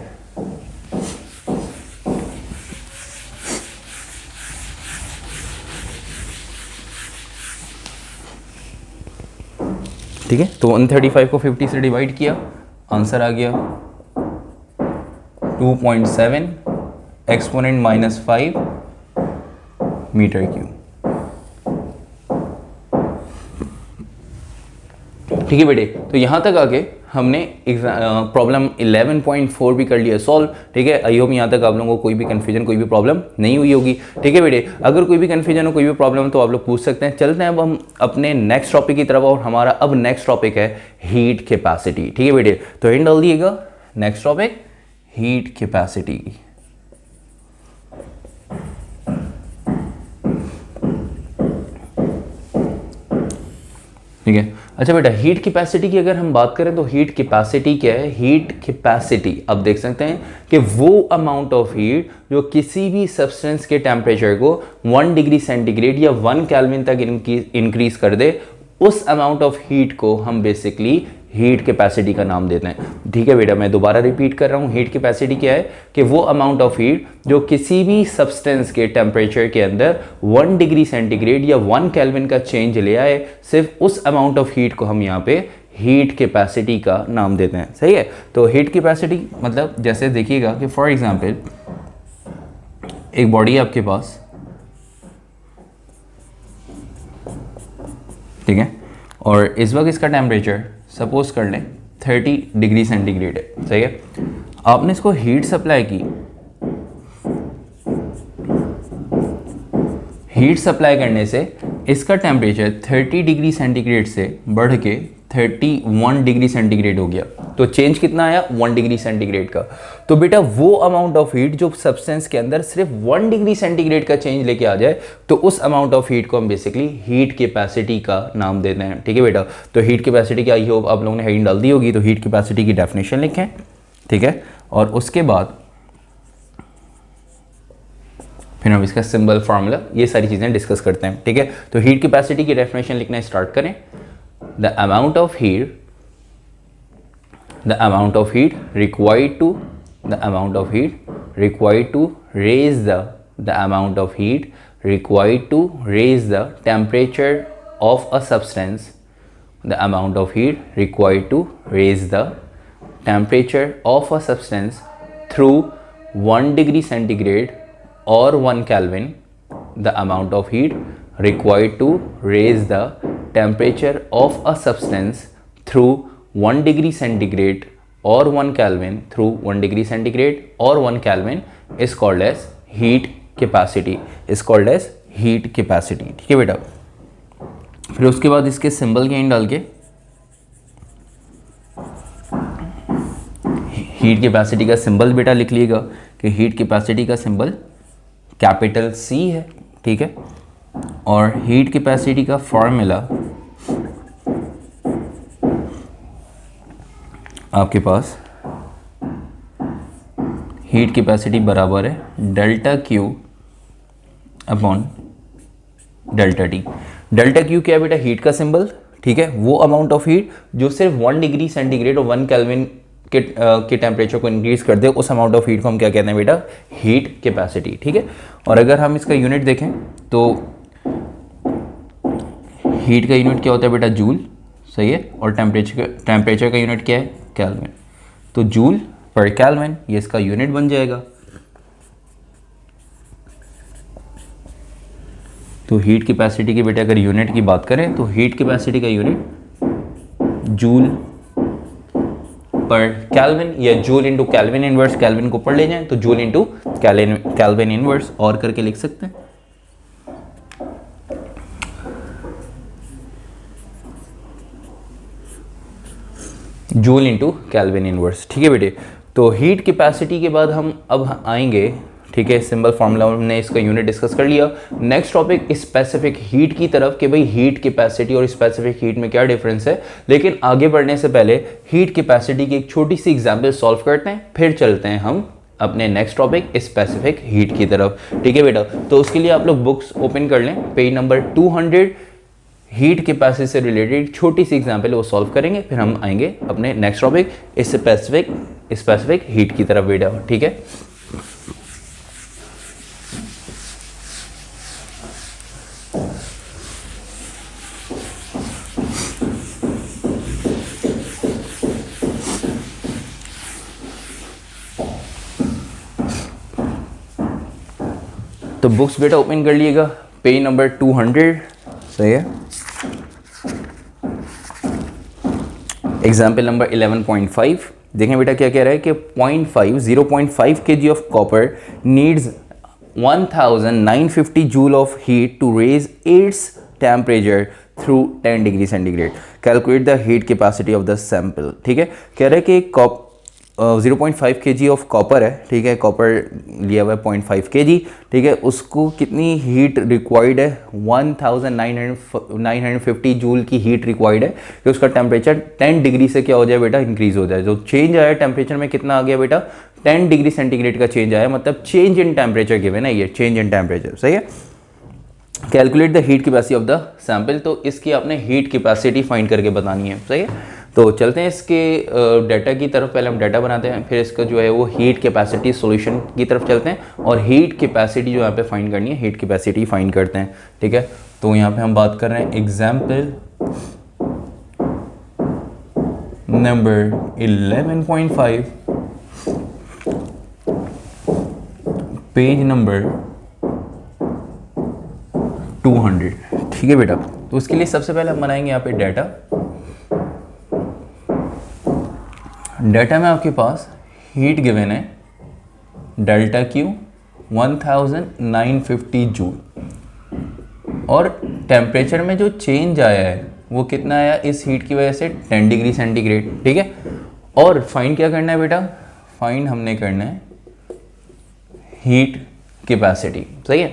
ठीक है। तो 135 को 50 से डिवाइड किया, आंसर आ गया 2.7 एक्सपोनेंट -5 मीटर क्यूब। ठीक है बेटे, तो यहाँ तक आके हमने प्रॉब्लम 11.4 भी कर लिया सॉल्व। ठीक है, आई होप यहाँ तक आप लोगों को कोई भी कन्फ्यूजन, कोई भी प्रॉब्लम नहीं हुई होगी। ठीक है बेटे, अगर कोई भी कन्फ्यूजन हो, कोई भी प्रॉब्लम हो तो आप लोग पूछ सकते हैं। चलते हैं अब हम अपने नेक्स्ट टॉपिक की तरफ, और हमारा अब नेक्स्ट टॉपिक है हीट कैपेसिटी। ठीक है बेटे, तो हिंट डाल दिएगा, नेक्स्ट टॉपिक हीट कैपेसिटी। ठीक है, अच्छा बेटा, हीट कैपेसिटी की अगर हम बात करें तो हीट कैपेसिटी क्या है? हीट कैपेसिटी आप देख सकते हैं कि वो अमाउंट ऑफ हीट जो किसी भी सब्सटेंस के टेम्परेचर को 1 डिग्री सेंटीग्रेड या 1 केल्विन तक इंक्रीज कर दे, उस अमाउंट ऑफ हीट को हम बेसिकली हीट कैपेसिटी का नाम देते हैं। ठीक है बेटा, मैं दोबारा रिपीट कर रहा हूँ, हीट कैपेसिटी क्या है कि वो अमाउंट ऑफ हीट जो किसी भी सब्सटेंस के टेम्परेचर के अंदर 1 डिग्री सेंटीग्रेड या 1 केल्विन का चेंज ले आए, सिर्फ उस अमाउंट ऑफ हीट को हम यहाँ पे हीट कैपेसिटी का नाम देते हैं। सही है, तो हीट कैपेसिटी मतलब जैसे देखिएगा कि फॉर एग्जाम्पल एक बॉडी है आपके पास, ठीक है, और इस वक्त इसका टेम्परेचर सपोज कर लें 30 डिग्री सेंटीग्रेड है। सही है, आपने इसको हीट सप्लाई की, हीट सप्लाई करने से इसका टेम्परेचर 30 डिग्री सेंटीग्रेड से बढ़ के 31 डिग्री सेंटीग्रेड हो गया। तो चेंज कितना आया? 1 डिग्री सेंटीग्रेड का। तो बेटा वो अमाउंट ऑफ हीट जो सब्सटेंस के अंदर सिर्फ 1 डिग्री सेंटीग्रेड का चेंज लेके आ जाए, तो उस अमाउंट ऑफ हीट को हम बेसिकली हीट कैपेसिटी का नाम देते हैं। ठीक है बेटा, तो हीट कैपेसिटी की आई होप आप लोगों ने हेडिंग डाल दी होगी, तो हीट कैपेसिटी की डेफिनेशन लिखें। ठीक है, और उसके बाद फिर हम इसका सिंबल, फार्मूला, ये सारी चीज़ें डिस्कस करते हैं। ठीक है, तो हीट कैपेसिटी की डेफिनेशन लिखना स्टार्ट करें। The amount of heat required to raise the temperature of a substance, the amount of heat required to raise the temperature of a substance through 1 degree centigrade or 1 Kelvin, the amount of heat required to raise the temperature of a substance through 1 degree centigrade or 1 Kelvin, through 1 degree centigrade or 1 Kelvin is called as heat capacity, is called as heat capacity। ठीक है बेटा, फिर उसके बाद इसके सिंबल के इन डाल के हीट कैपेसिटी का सिंबल बेटा लिख लीजिएगा कि हीट कैपेसिटी का सिंबल कैपिटल C है। ठीक है, और हीट कैपेसिटी का फॉर्मूला आपके पास हीट कैपेसिटी बराबर है delta Q upon delta T। Delta Q क्या है बेटा? हीट का सिंबल। ठीक है, वो अमाउंट ऑफ हीट जो सिर्फ 1 डिग्री सेंटीग्रेड और 1 केल्विन के टेम्परेचर को इंक्रीज कर दे, उस अमाउंट ऑफ हीट को हम क्या कहते हैं बेटा? Heat capacity. ठीक है, और अगर हम इसका यूनिट देखें तो हीट का यूनिट क्या होता है बेटा? जूल। सही है, और टेम्परेचर का यूनिट क्या है? केल्विन। तो जूल पर केल्विन ये इसका यूनिट बन जाएगा। तो हीट कैपेसिटी की बेटा अगर यूनिट की बात करें तो हीट कैपेसिटी का यूनिट जूल पर केल्विन, या joule into kelvin inverse, kelvin को ऊपर ले जाएं तो जूल इंटू केल्विन इनवर्स और करके लिख सकते हैं। Joule into kelvin inverse. ठीक है बेटे, तो हीट कैपेसिटी के बाद हम अब आएंगे, ठीक है, सिंबल फार्मूला हमने इसका यूनिट डिस्कस कर लिया। नेक्स्ट टॉपिक स्पेसिफिक हीट की तरफ कि भाई हीट कैपेसिटी और स्पेसिफिक हीट में क्या डिफरेंस है। लेकिन आगे बढ़ने से पहले हीट कैपेसिटी की एक छोटी सी एग्जांपल सॉल्व करते हैं, फिर चलते हैं हम अपने नेक्स्ट टॉपिक स्पेसिफिक हीट की तरफ। ठीक है बेटा, तो उसके लिए आप लोग बुक्स ओपन कर लें, पेज नंबर हीट कैपेसिटी से रिलेटेड छोटी सी एग्जांपल वो सॉल्व करेंगे, फिर हम आएंगे अपने नेक्स्ट टॉपिक स्पेसिफिक हीट की तरफ बेटा, ठीक है। तो बुक्स बेटा ओपन कर लिएगा, पेज नंबर 200, सही है। एग्जाम्पल नंबर 11.5 देखें बेटा क्या कह रहा है कि 0.5 kg of copper needs 1950 joule of heat to raise its temperature through 10 degree centigrade, calculate the heat capacity of the sample, ठीक है। कह रहा है कि 0.5 kg ऑफ कॉपर है, ठीक है, कॉपर लिया हुआ है 0.5 kg, ठीक है, उसको कितनी हीट रिक्वायर्ड है, 1950 जूल की हीट रिक्वायर्ड है कि उसका टेम्परेचर 10 डिग्री से क्या हो जाए बेटा, इंक्रीज हो जाए। जो चेंज आया टेम्परेचर में कितना आ गया बेटा, 10 डिग्री सेंटीग्रेड का चेंज आया, मतलब चेंज इन टेम्परेचर गिवन है, ये चेंज इन टेम्परेचर, सही है। Calculate the heat capacity of the sample, तो इसकी आपने हीट कैपेसिटी फाइंड करके बतानी है, सही है। तो चलते हैं इसके डाटा की तरफ, पहले हम डाटा बनाते हैं, फिर इसका जो है वो हीट कैपेसिटी सॉल्यूशन की तरफ चलते हैं और हीट कैपेसिटी जो यहाँ पे फाइंड करनी है, हीट कैपेसिटी फाइंड करते हैं, ठीक है। तो यहाँ पे हम बात कर रहे हैं एग्जाम्पल नंबर 11.5, पेज नंबर 200, ठीक है बेटा। तो उसके लिए सबसे पहले हम बनाएंगे यहाँ पे डाटा में आपके पास हीट गिवन है डेल्टा क्यू 1950 जूल और टेम्परेचर में जो चेंज आया है वो कितना आया इस हीट की वजह से, 10 डिग्री सेंटीग्रेड, ठीक है। और फाइंड क्या करना है बेटा, फाइंड हमने करना है हीट कैपेसिटी, सही है।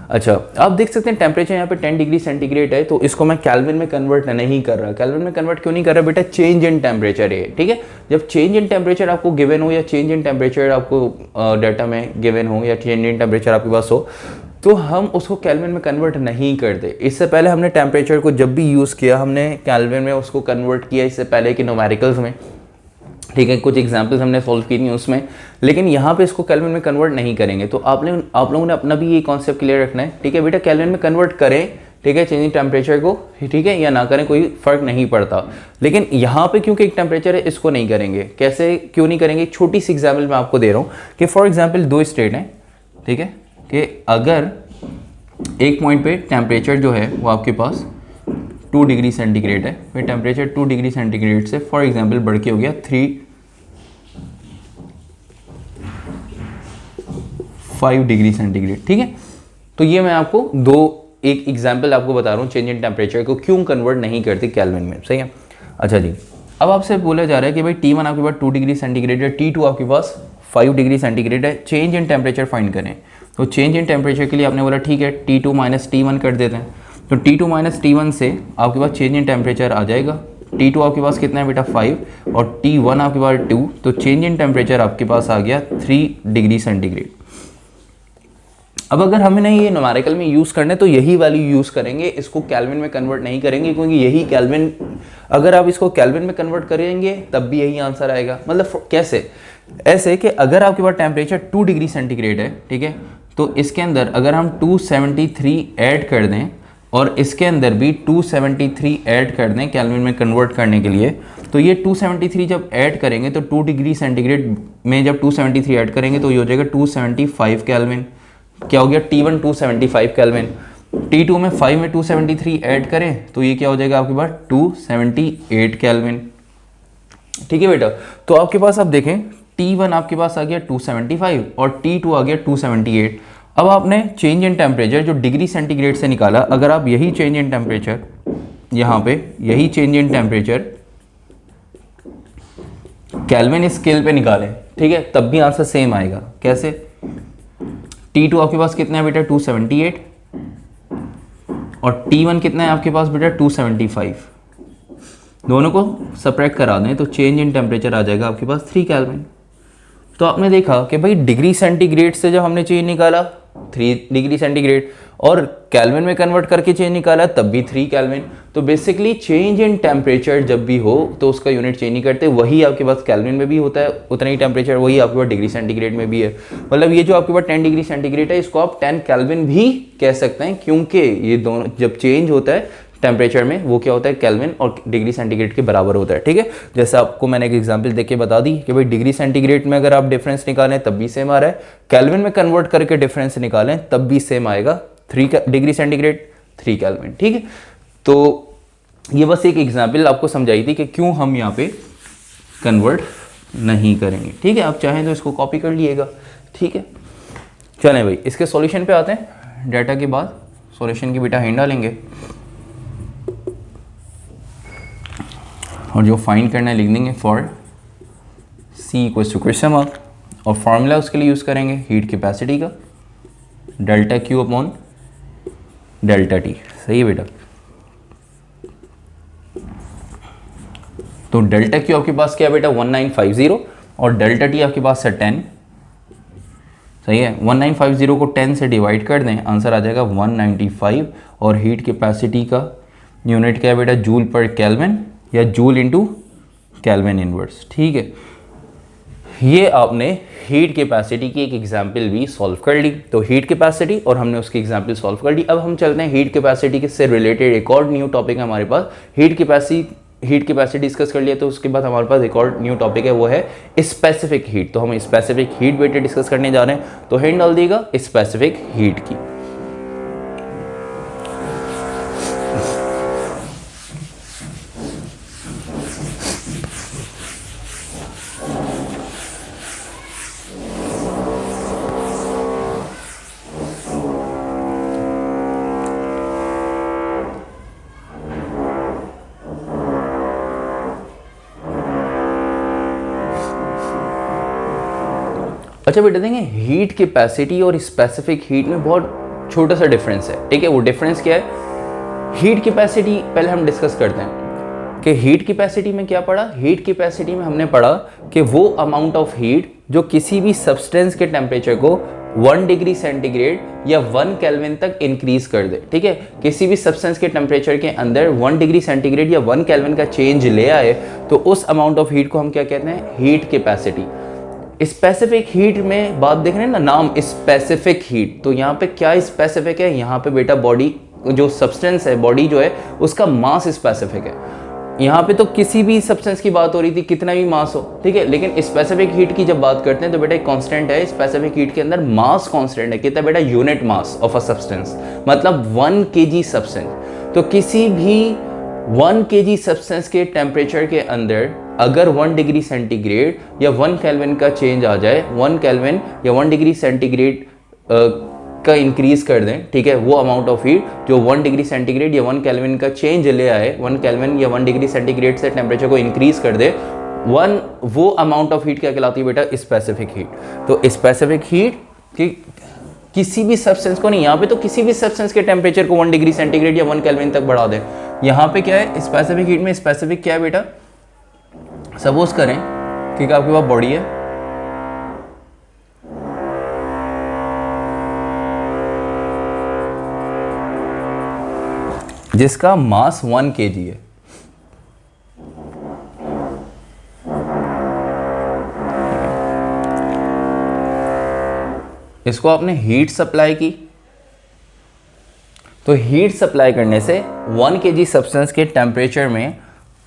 अच्छा, आप देख सकते हैं टेम्परेचर यहाँ पे 10 डिग्री सेंटीग्रेड है, तो इसको मैं केल्विन में कन्वर्ट नहीं कर रहा। केल्विन में कन्वर्ट क्यों नहीं कर रहा बेटा, चेंज इन टेम्परेचर है, ठीक है। जब चेंज इन टेम्परेचर आपको गिवन हो या चेंज इन टेम्परेचर आपको डाटा में गिवन हो या चेंज इन टेम्परेचर आपके पास हो, तो हम उसको केल्विन में कन्वर्ट नहीं करते। इससे पहले हमने टेम्परेचर को जब भी यूज़ किया हमने केल्विन में उसको कन्वर्ट किया, इससे पहले कि न्यूमेरिकल्स में, ठीक है, कुछ एग्जांपल्स हमने सॉल्व की थी उसमें, लेकिन यहाँ पे इसको केल्विन में कन्वर्ट नहीं करेंगे। तो आप लोगों ने अपना भी ये कॉन्सेप्ट क्लियर रखना है, ठीक है बेटा। केल्विन में कन्वर्ट करें, ठीक है, चेंजिंग टेम्परेचर को, ठीक है, या ना करें कोई फर्क नहीं पड़ता। लेकिन यहाँ पे क्योंकि एक टेम्परेचर है इसको नहीं करेंगे। कैसे क्यों नहीं करेंगे, छोटी सी एग्जाम्पल मैं आपको दे रहा हूँ कि फॉर एग्जाम्पल 2 स्टेट हैं, ठीक है, कि अगर एक पॉइंट पे टेम्परेचर जो है वो आपके पास 2 डिग्री सेंटीग्रेड है, फिर टेम्परेचर 2 डिग्री सेंटीग्रेड से फॉर एग्जाम्पल बढ़ के हो गया 5 डिग्री सेंटीग्रेड, ठीक है। तो ये मैं आपको एक एग्जांपल आपको बता रहा हूँ चेंज इन टेम्परेचर को क्यों कन्वर्ट नहीं करते केल्विन में, सही है। अच्छा जी, अब आपसे बोला जा रहा है कि भाई T1 आपके पास 2 डिग्री सेंटीग्रेड है, T2 आपके पास 5 डिग्री सेंटीग्रेड है, चेंज इन टेम्परेचर फाइंड करें। तो चेंज इन टेम्परेचर के लिए आपने बोला ठीक है T2 माइनस T1 कर देते हैं। तो T2 माइनस T1 से आपके पास चेंज इन टेम्परेचर आ जाएगा। T2 आपके पास कितना है बेटा 5 और T1 आपके पास 2, तो चेंज इन टेम्परेचर आपके पास आ गया 3 डिग्री सेंटीग्रेड। अब अगर हमें ये न्यूमेरिकल में यूज़ करना है तो यही वैल्यू यूज़ करेंगे, इसको केल्विन में कन्वर्ट नहीं करेंगे, क्योंकि यही केल्विन, अगर आप इसको केल्विन में कन्वर्ट करेंगे तब भी यही आंसर आएगा। मतलब कैसे, ऐसे कि अगर आपके पास टेम्परेचर 2 डिग्री सेंटीग्रेड है, ठीक है, तो इसके अंदर अगर हम 273 ऐड कर दें और इसके अंदर भी 273 ऐड कर दें केल्विन में कन्वर्ट करने के लिए, तो ये 273 जब ऐड करेंगे तो 2 डिग्री सेंटीग्रेड में जब 273 ऐड करेंगे तो ये हो जाएगा 275 केल्विन। क्या हो गया T1 275 केल्विन, T2 में 5 में 273 ऐड करें तो ये क्या हो जाएगा आपके पास 278 केल्विन, ठीक है बेटा। तो आपके पास आप देखें T1 आपके पास आ गया 275 और T2 आ गया 278। अब आपने चेंज इन टेम्परेचर जो डिग्री सेंटीग्रेड से निकाला, अगर आप यही चेंज इन टेम्परेचर यहाँ पे यही change in temperature kelvin scale पे निकालें, ठीक है, तब भी आंसर सेम आएगा। कैसे, T2 आपके पास कितना है बेटा 278 और T1 कितना है आपके पास बेटा 275, दोनों को सब्ट्रैक्ट करा दें तो चेंज इन टेम्परेचर आ जाएगा आपके पास 3 केल्विन। तो आपने देखा कि भाई डिग्री सेंटीग्रेड से जब हमने चेंज निकाला 3 डिग्री सेंटीग्रेड, और केल्विन में कन्वर्ट करके चेंज निकाला तब भी 3 केल्विन। तो बेसिकली चेंज इन टेम्परेचर जब भी हो तो उसका यूनिट चेंज नहीं करते, वही आपके पास केल्विन में भी होता है उतना ही टेम्परेचर, वही आपके पास डिग्री सेंटीग्रेड में भी है। मतलब ये जो आपके पास 10 डिग्री सेंटीग्रेड है इसको आप 10 केल्विन भी कह सकते हैं, क्योंकि ये दोनों जब चेंज होता है टेम्परेचर में वो क्या होता है, केल्विन और डिग्री सेंटीग्रेड के बराबर होता है। ठीक है, जैसे आपको मैंने एक एग्जांपल देके बता दी कि भाई डिग्री सेंटीग्रेड में अगर आप डिफरेंस निकालें तब भी सेम आ रहा है, केल्विन में कन्वर्ट करके डिफरेंस निकालें तब भी सेम आएगा, 3 डिग्री सेंटीग्रेड 3 केल्विन। ठीक है, तो ये बस एक एग्जाम्पल आपको समझाई थी कि क्यों हम यहाँ पे कन्वर्ट नहीं करेंगे। ठीक है, आप चाहें तो इसको कॉपी कर लिएगा। ठीक है, चलें भाई इसके सॉल्यूशन पे आते हैं। डाटा के बाद सॉल्यूशन की बेटा हैंड डालेंगे और जो फाइंड करना है लिख देंगे for C equals to question mark, और फार्मूला उसके लिए यूज़ करेंगे हीट कैपेसिटी का, delta Q upon delta T। सही है बेटा, तो डेल्टा Q आपके पास क्या है बेटा 1950, और डेल्टा T आपके पास है 10। सही है, 1950 को 10 से डिवाइड कर दें, आंसर आ जाएगा 195, और हीट कैपेसिटी का यूनिट क्या है बेटा जूल पर केल्विन या जूल इनटू केल्विन इनवर्स। ठीक है, ये आपने हीट कैपेसिटी की एक एग्जांपल भी सॉल्व कर ली। तो हीट कैपेसिटी और हमने उसकी एग्जांपल सॉल्व कर ली। अब हम चलते हैं हीट कैपेसिटी के से रिलेटेड एक और न्यू टॉपिक है हमारे पास। हीट कैपेसिटी डिस्कस कर लिया, तो उसके बाद हमारे पास एक और न्यू टॉपिक है, वो है स्पेसिफिक हीट। तो हम स्पेसिफिक हीट बेटे डिस्कस करने जा रहे हैं, तो हैंड डाल दिएगा स्पेसिफिक हीट की। अच्छा बेटा देंगे, हीट कैपेसिटी और स्पेसिफिक हीट में बहुत छोटा सा डिफरेंस है। ठीक है, वो डिफरेंस क्या है, हीट कैपेसिटी पहले हम डिस्कस करते हैं कि हीट कैपेसिटी में क्या पढ़ा। हीट कैपेसिटी में हमने पढ़ा कि वो अमाउंट ऑफ हीट जो किसी भी सब्सटेंस के टेम्परेचर को 1 डिग्री सेंटीग्रेड या 1 केल्विन तक इंक्रीज कर दे। ठीक है, किसी भी सब्सटेंस के टेम्परेचर के अंदर 1 डिग्री सेंटीग्रेड या 1 केल्विन का चेंज ले आए, तो उस अमाउंट ऑफ हीट को हम क्या कहते हैं, हीट कैपेसिटी। स्पेसिफिक हीट में बात देख रहे हैं ना, नाम स्पेसिफिक हीट, तो यहाँ पे क्या स्पेसिफिक है, यहाँ पे बेटा बॉडी जो सब्सटेंस है, बॉडी जो है उसका मास स्पेसिफिक है। यहाँ पे तो किसी भी सब्सटेंस की बात हो रही थी, कितना भी मास हो। ठीक है, लेकिन स्पेसिफिक हीट की जब बात करते हैं तो बेटा एक कांस्टेंट है स्पेसिफिक हीट के अंदर, मास कांस्टेंट है। कितना बेटा, unit mass of a substance, मतलब 1 kg सब्सटेंस। तो किसी भी 1 kg सब्सटेंस के टेम्परेचर के अंदर अगर 1 डिग्री सेंटीग्रेड या 1 केल्विन का चेंज आ जाए, 1 केल्विन या 1 डिग्री सेंटीग्रेड का इंक्रीज कर दें, ठीक है, वो अमाउंट ऑफ हीट जो 1 डिग्री सेंटीग्रेड या 1 केल्विन का चेंज ले आए, 1 केल्विन या 1 डिग्री सेंटीग्रेड से टेम्परेचर को इंक्रीज कर दे, वो अमाउंट ऑफ हीट क्या कहलाती है बेटा, स्पेसिफिक हीट। तो स्पेसिफिक हीट की किसी भी सब्सटेंस को नहीं, यहाँ पे तो किसी भी सब्सटेंस के टेम्परेचर को 1 डिग्री सेंटीग्रेड या 1 केल्विन तक बढ़ा दें। यहाँ पे क्या है स्पेसिफिक हीट में, स्पेसिफिक क्या है बेटा, सपोज करें कि आपके पास बॉडी है, जिसका मास 1 kg है। इसको आपने हीट सप्लाई की, तो हीट सप्लाई करने से 1 kg सब्सटेंस के टेम्परेचर में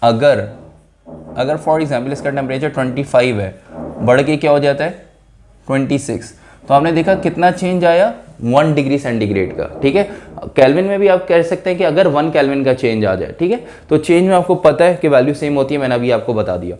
अगर फॉर एग्जांपल इसका टेम्परेचर 25 है, बढ़ के क्या हो जाता है 26, तो आपने देखा कितना चेंज आया 1 डिग्री सेंटीग्रेड का। ठीक है, केल्विन में भी आप कह सकते हैं कि अगर 1 केल्विन का चेंज आ जाए, ठीक है, तो चेंज में आपको पता है कि वैल्यू सेम होती है, मैंने अभी आपको बता दिया।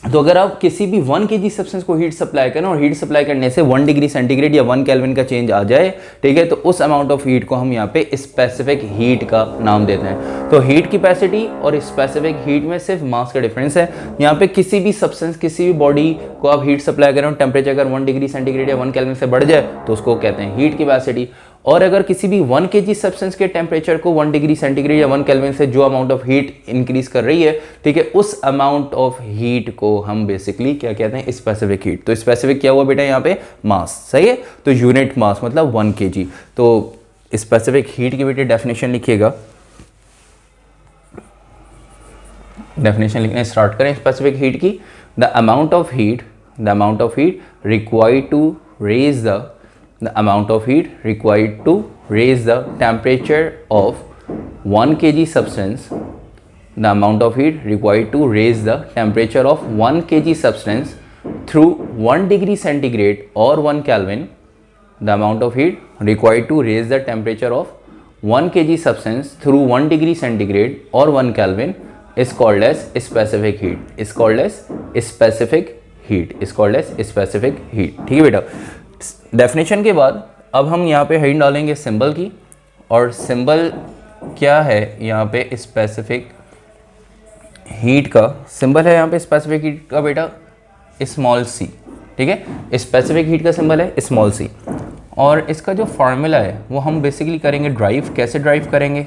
तो अगर आप किसी भी 1 kg सब्सटेंस को हीट सप्लाई करें और हीट सप्लाई करने से 1 डिग्री सेंटीग्रेड या 1 केल्विन का चेंज आ जाए, ठीक है, तो उस अमाउंट ऑफ हीट को हम यहाँ पे स्पेसिफिक हीट का नाम देते हैं। तो हीट कैपेसिटी और स्पेसिफिक हीट में सिर्फ मास का डिफरेंस है। यहाँ पे किसी भी सब्सटेंस, किसी भी बॉडी को आप हीट सप्लाई करें और टेम्परेचर अगर 1 डिग्री सेंटीग्रेड या 1 केल्विन से बढ़ जाए तो उसको कहते हैं हीट कैपेसिटी। और अगर किसी भी 1 kg सब्सटेंस के टेम्परेचर को 1 डिग्री सेंटीग्रेड या 1 केल्विन से जो अमाउंट ऑफ हीट इंक्रीज कर रही है, ठीक है, उस अमाउंट ऑफ हीट को हम बेसिकली क्या कहते हैं, स्पेसिफिक हीट। तो स्पेसिफिक क्या हुआ बेटा यहाँ पे, मास, सही है। तो यूनिट मास मतलब 1 kg। तो स्पेसिफिक हीट की बेटे डेफिनेशन लिखिएगा, डेफिनेशन लिखना स्टार्ट करें स्पेसिफिक हीट की। The amount of heat required to raise the amount of heat required to raise the temperature of 1 kg substance, the amount of heat required to raise the temperature of 1 kg substance through 1 degree centigrade or 1 Kelvin, the amount of heat required to raise the temperature of 1 kg substance through 1 degree centigrade or 1 Kelvin is called as specific heat, is called as specific heat, is called as specific heat। ठीक है बेटा, डेफिनेशन के बाद अब हम यहाँ पे हेडिंग डालेंगे सिंबल की, और सिंबल क्या है यहाँ पे, स्पेसिफिक हीट का सिंबल है यहाँ पे, स्पेसिफिक हीट का बेटा स्मॉल सी, ठीक है। स्पेसिफिक हीट का सिंबल है स्मॉल सी, और इसका जो फॉर्मूला है वो हम बेसिकली करेंगे ड्राइव। कैसे ड्राइव करेंगे,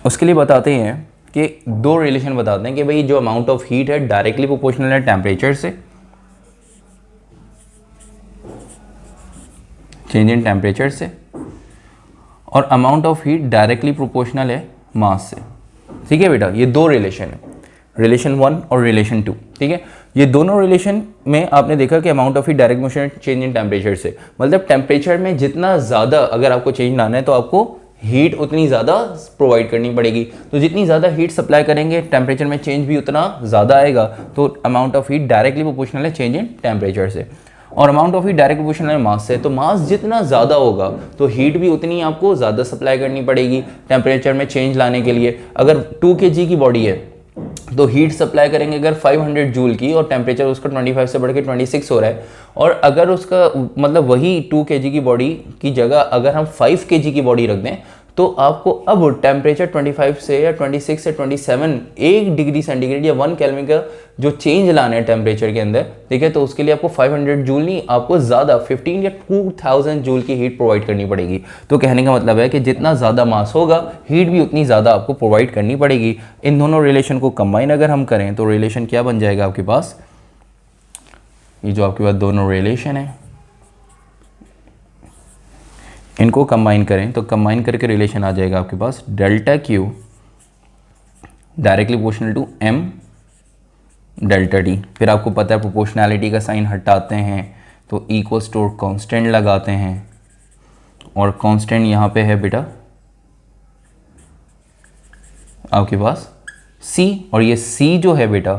उसके लिए बताते हैं कि दो रिलेशन बताते हैं कि भाई जो अमाउंट ऑफ हीट है डायरेक्टली प्रोपोर्शनल है टेम्परेचर से, चेंज इन टेम्परेचर से, और amount of heat directly proportional है मास से। ठीक है बेटा, ये दो रिलेशन है, रिलेशन 1 और रिलेशन 2। ठीक है, ये दोनों रिलेशन में आपने देखा कि amount of heat direct motion change in temperature से, मतलब टेम्परेचर में जितना ज़्यादा अगर आपको चेंज लाना है तो आपको हीट उतनी ज़्यादा प्रोवाइड करनी पड़ेगी। तो जितनी ज़्यादा हीट सप्लाई करेंगे टेम्परेचर में चेंज भी उतना ज़्यादा आएगा। तो amount of heat directly proportional है चेंज इन टेम्परेचर से, और amount of heat direct proportional है मास से। तो मास जितना ज़्यादा होगा तो हीट भी उतनी आपको ज़्यादा सप्लाई करनी पड़ेगी टेम्परेचर में चेंज लाने के लिए। अगर 2 kg की बॉडी है तो हीट सप्लाई करेंगे अगर 500 जूल की, और टेम्परेचर उसका 25 से बढ़ के 26 हो रहा है, और अगर उसका मतलब वही 2 kg की बॉडी की जगह अगर हम 5 kg की बॉडी रख दें तो आपको अब टेम्परेचर 25 से या 26 से 27 1 डिग्री सेंटीग्रेड या 1 केल्विन का जो चेंज लाना है टेम्परेचर के अंदर, ठीक है, तो उसके लिए आपको 500 जूल नहीं, आपको ज़्यादा 15 या 2000 जूल की हीट प्रोवाइड करनी पड़ेगी। तो कहने का मतलब है कि जितना ज़्यादा मास होगा हीट भी उतनी ज़्यादा आपको प्रोवाइड करनी पड़ेगी। इन दोनों रिलेशन को कंबाइन अगर हम करें तो रिलेशन क्या बन जाएगा आपके पास, ये जो आपके पास दोनों रिलेशन है इनको कंबाइन करें तो कंबाइन करके रिलेशन आ जाएगा आपके पास delta Q directly proportional to M delta T. फिर आपको पता है प्रोपोर्शनैलिटी का साइन हटाते हैं तो इक्वल्स टू कांस्टेंट लगाते हैं, और कांस्टेंट यहाँ पे है बेटा आपके पास C, और ये C जो है बेटा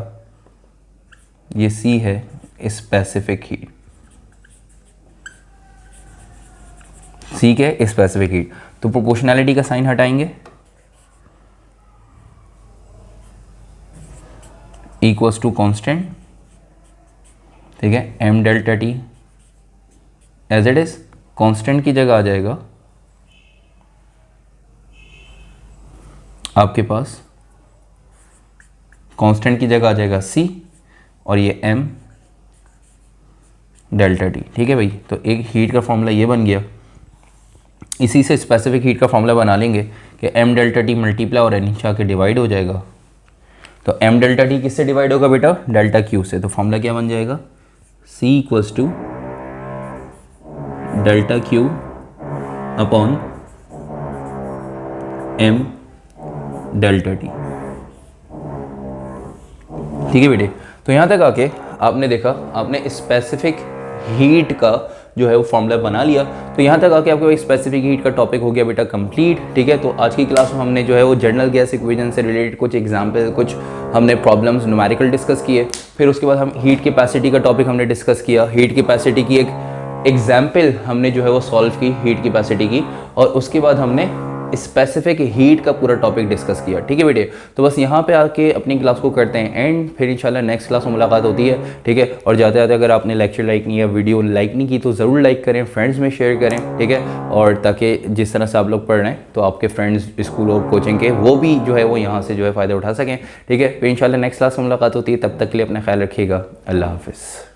ये C है स्पेसिफिक हीट। ठीक है, स्पेसिफिक हीट। तो प्रोपोर्शनैलिटी का साइन हटाएंगे, इक्वल्स टू कांस्टेंट, ठीक है, M delta T as it is, constant की जगह आ जाएगा आपके पास, कांस्टेंट की जगह आ जाएगा C, और ये एम डेल्टा टी। ठीक है भाई, तो एक हीट का फॉर्मूला ये बन गया। इसी से स्पेसिफिक हीट का फॉर्मूला बना लेंगे कि एम डेल्टा टी मल्टीप्लाई और नीचे आके डिवाइड हो जाएगा। तो एम डेल्टा टी किससे डिवाइड होगा बेटा, डेल्टा क्यू से। तो फॉर्मूला क्या बन जाएगा, C equals to delta Q upon M delta T. ठीक है बेटे, तो यहाँ तक आके आपने देखा, आपने स्पेसिफिक हीट का जो है वो फॉर्मूला बना लिया। तो यहाँ तक आके आपके स्पेसिफिक हीट का टॉपिक हो गया बेटा कंप्लीट। ठीक है, तो आज की क्लास में हमने जो है वो जर्नल गैस इक्वेशन से रिलेटेड कुछ एग्जाम्पल, कुछ हमने प्रॉब्लम्स न्यूमेरिकल डिस्कस किए। फिर उसके बाद हम हीट कैपेसिटी का टॉपिक हमने डिस्कस किया। हीट कैपेसिटी की एक एग्जाम्पल हमने जो है वो सॉल्व की हीट कैपेसिटी की, और उसके बाद हमने स्पेसिफिक हीट का पूरा टॉपिक डिस्कस किया। ठीक है बेटे, तो बस यहाँ पे आके अपनी क्लास को करते हैं एंड, फिर इंशाल्लाह नेक्स्ट क्लास में मुलाकात होती है। ठीक है, और जाते जाते अगर आपने लेक्चर लाइक नहीं या वीडियो लाइक नहीं की तो ज़रूर लाइक करें, फ्रेंड्स में शेयर करें। ठीक है, और ताकि जिस तरह से आप लोग पढ़ रहे हैं तो आपके फ्रेंड्स स्कूल और कोचिंग के वो भी जो है वो यहाँ से जो है फ़ायदा उठा सकें। ठीक है, फिर इंशाल्लाह नेक्स्ट क्लास में मुलाकात होती है। तब तक के लिए अपना ख्याल रखिएगा। अल्लाह हाफिज़।